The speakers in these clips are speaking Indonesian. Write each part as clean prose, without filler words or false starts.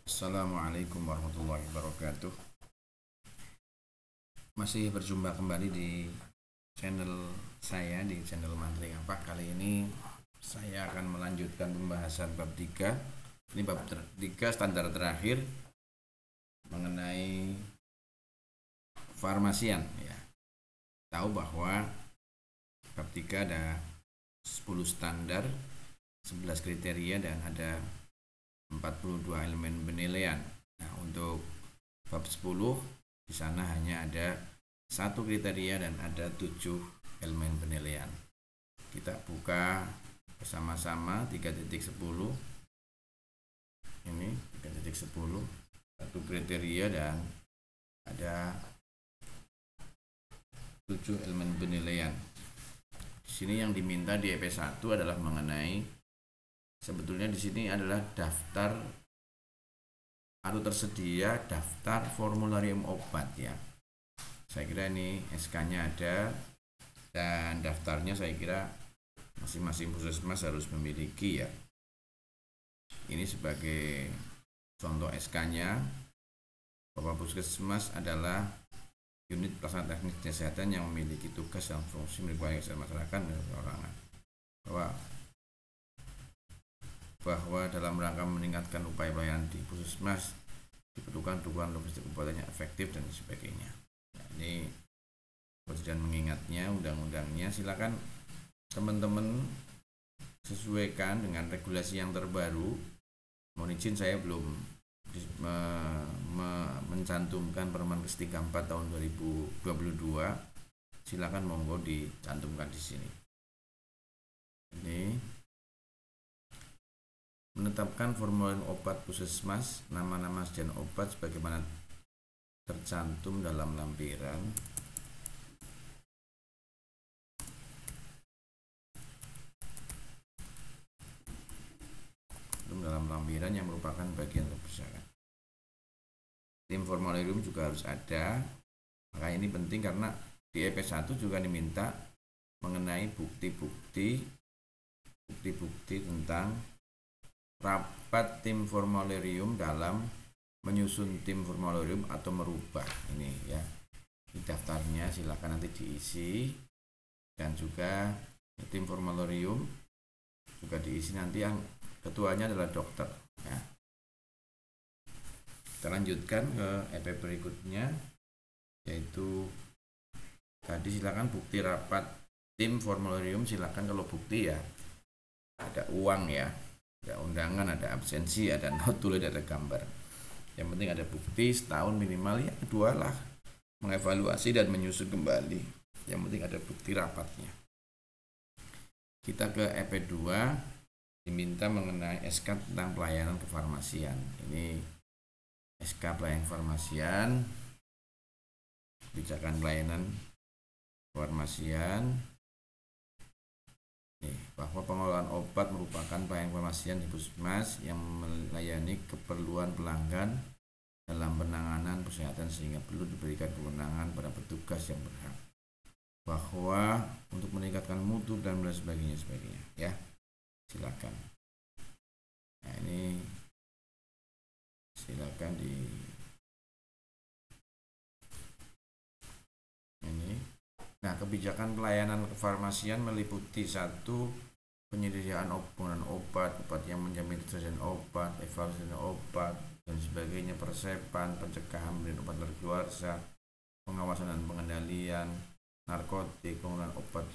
Assalamualaikum warahmatullahi wabarakatuh. Masih berjumpa kembali di channel saya, di channel Mantri Ngapak. Kali ini saya akan melanjutkan pembahasan bab 3. Ini bab 3 standar terakhir mengenai farmasian ya. Tahu bahwa bab 3 ada 10 standar, 11 kriteria, dan ada 42 elemen penilaian. Nah, untuk bab 10 di sana hanya ada 1 kriteria dan ada 7 elemen penilaian. Kita buka bersama-sama 3.10. Ini 3.10, 1 kriteria dan ada 7 elemen penilaian. Di sini yang diminta di EP 1 adalah mengenai, sebetulnya di sini adalah daftar atau tersedia daftar formularium obat ya. Saya kira ini SK-nya ada dan daftarnya saya kira masing-masing puskesmas harus memiliki ya. Ini sebagai contoh SK-nya, bahwa puskesmas adalah unit pelaksana teknik kesehatan yang memiliki tugas dan fungsi melindungi kesehatan masyarakat dan perorangan. Bahwa dalam rangka meningkatkan upaya pelayanan di puskesmas diperlukan dukungan logistik obat yang efektif dan sebagainya. Nah, ini presiden mengingatnya, undang-undangnya silakan teman-teman sesuaikan dengan regulasi yang terbaru. Mohon izin saya belum mencantumkan Permen Kes 34 tahun 2022. Silakan monggo dicantumkan di sini. Ini menetapkan formulir obat puskesmas, nama-nama sejen obat sebagaimana tercantum dalam lampiran. Dalam lampiran yang merupakan bagian kebijakan. Tim formularium juga harus ada. Maka ini penting karena di EP 1 juga diminta mengenai bukti-bukti tentang rapat tim formularium dalam menyusun tim formularium atau merubah ini ya. Di daftarnya silakan nanti diisi, dan juga tim formularium juga diisi nanti, yang ketuanya adalah dokter ya. Kita lanjutkan ke EP berikutnya, yaitu tadi silakan bukti rapat tim formularium. Silakan kalau bukti ya ada uang ya, ada undangan, ada absensi, ada not tulis, ada gambar. Yang penting ada bukti, setahun minimal ya. Kedua lah mengevaluasi dan menyusun kembali. Yang penting ada bukti rapatnya. Kita ke EP 2, diminta mengenai SK tentang pelayanan kefarmasian. Ini SK pelayanan kefarmasian, kebijakan pelayanan kefarmasian. Bahwa pengelolaan obat merupakan pelayanan kefarmasian di puskesmas yang melayani keperluan pelanggan dalam penanganan kesehatan, sehingga perlu diberikan kewenangan pada petugas yang berhak. Bahwa untuk meningkatkan mutu dan sebagainya ya. Silakan. Nah, ini silakan ini. Nah, kebijakan pelayanan kefarmasian meliputi 1. Penyediaan obat yang menjamin ketersediaan obat, evaluasi obat dan sebagainya, persepan, pencegahan pemberian obat daluarsa, pengawasan dan pengendalian narkotik, penggunaan obat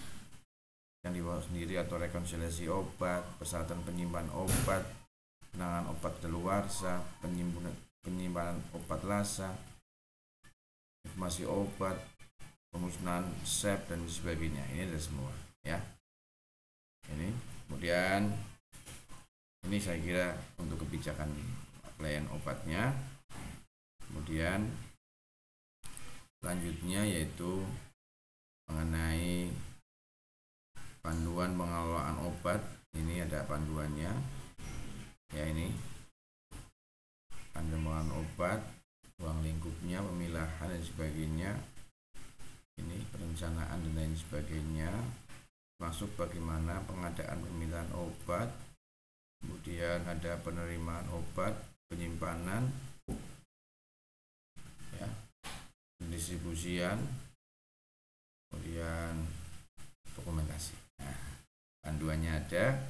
yang dibawa sendiri atau rekonsiliasi obat, persyaratan penyimpanan obat, penanganan obat daluarsa, penyimpanan obat lasa, informasi obat, pemusnahan SEP dan sebagainya. Ini ada semua ya. Ini kemudian ini saya kira untuk kebijakan pelayanan obatnya. Kemudian selanjutnya yaitu mengenai panduan pengelolaan obat. Ini ada panduannya ya, ini panduan pengelolaan obat, ruang lingkupnya, pemilahan dan sebagainya, ini perencanaan dan lain sebagainya, masuk bagaimana pengadaan pemilihan obat, kemudian ada penerimaan obat, penyimpanan, ya, pendistribusian, kemudian dokumentasi. Nah, panduannya ada.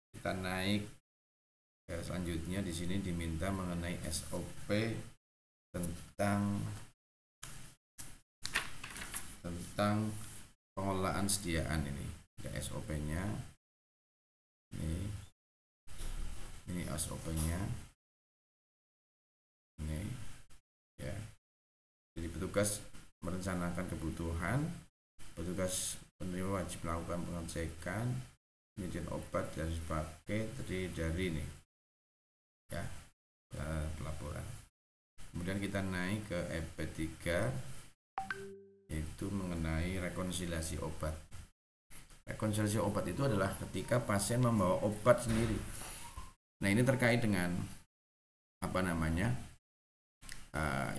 Kita naik ke selanjutnya. Di sini diminta mengenai SOP tentang pengelolaan sediaan. Ini ada SOP-nya. Ini SOP-nya. Ini ya. Jadi petugas merencanakan kebutuhan, petugas penerima wajib melakukan pengecekan, penyediaan obat dan pakai terdiri dari ini ya, pelaporan. Kemudian kita naik ke EP3, yaitu mengenai rekonsiliasi obat. Rekonsiliasi obat itu adalah ketika pasien membawa obat sendiri. Nah, ini terkait dengan apa namanya,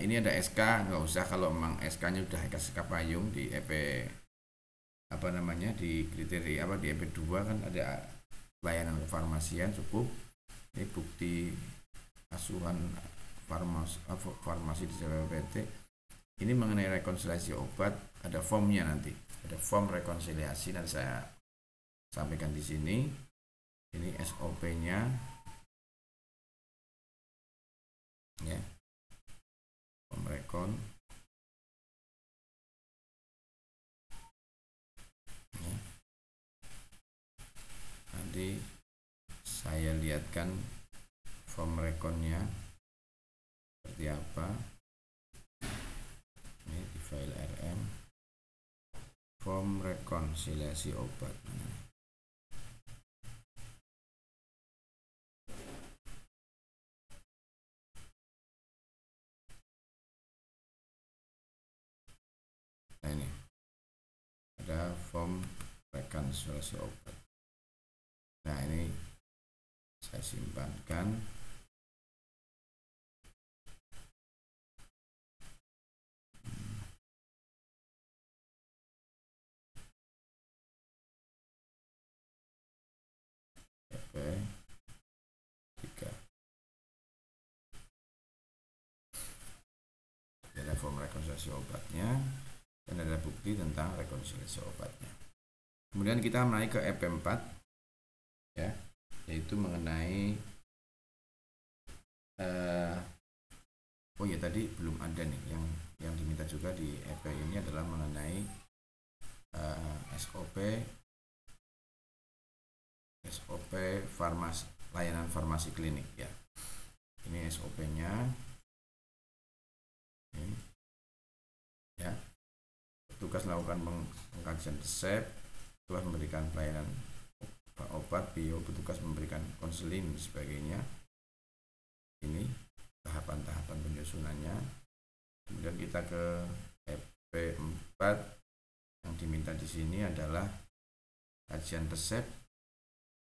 ini ada SK, nggak usah kalau memang SK-nya udah SK payung di EP apa namanya, di kriteria apa, di EP2 kan ada layanan kefarmasian cukup. Ini bukti asuhan farmasi di CPPT. Ini mengenai rekonsiliasi obat, ada formnya nanti, ada form rekonsiliasi, nanti saya sampaikan di sini. Ini SOP-nya ya, form rekon ya. Nanti saya lihatkan form rekonnya seperti apa. Ini di file RM, form rekonsiliasi obat. Nah, ini ada form rekonsiliasi obat. Nah, ini saya simpankan. EP3. Ada form rekonsiliasi obatnya dan ada bukti tentang rekonsiliasi obatnya. Kemudian kita naik ke EP4 ya, yaitu mengenai oh ya, tadi belum ada nih yang diminta juga di EP ini adalah mengenai SOP farmasi, layanan farmasi klinik ya. Ini SOP-nya ini ya. Petugas melakukan pengkajian resep, telah memberikan pelayanan obat, petugas memberikan konseling dan sebagainya. Ini tahapan-tahapan penyusunannya. Kemudian kita ke EP4, yang diminta di sini adalah kajian resep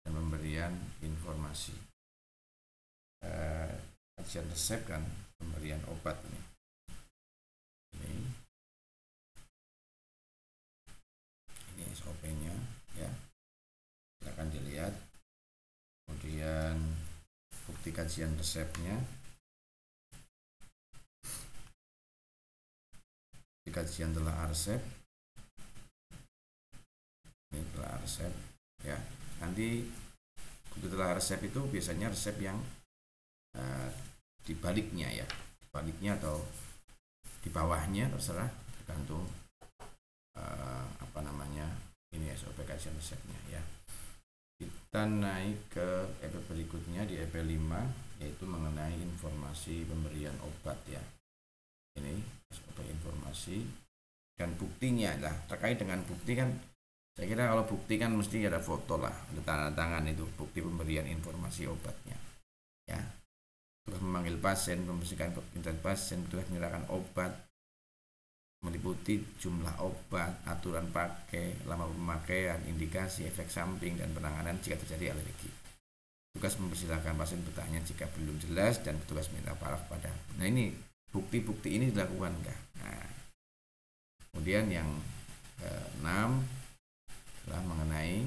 dan pemberian informasi. Kajian resep kan pemberian obat ini. Ini SOP-nya ya. Silakan dilihat. Kemudian bukti kajian resepnya. Bukti kajian telah resep. Ini telah resep ya. Nanti bukti telah resep itu biasanya resep yang dibaliknya ya, baliknya atau di bawahnya terserah, tergantung apa namanya, ini SOP kajian resepnya ya. Kita naik ke EP berikutnya di EP5, yaitu mengenai informasi pemberian obat ya. Ini SOP informasi dan buktinya lah. Terkait dengan bukti kan, saya kira kalau bukti kan mesti ada foto lah, ada tanda tangan, itu bukti pemberian informasi obatnya ya. Terus memanggil pasien, membersihkan identitas pasien, terus menyerahkan obat, meliputi jumlah obat, aturan pakai, lama pemakaian, indikasi, efek samping, dan penanganan jika terjadi alergi. Petugas mempersilahkan pasien bertanya jika belum jelas, dan petugas minta paraf pada. Nah, ini bukti-bukti ini dilakukan enggak? Nah, kemudian yang 6 adalah mengenai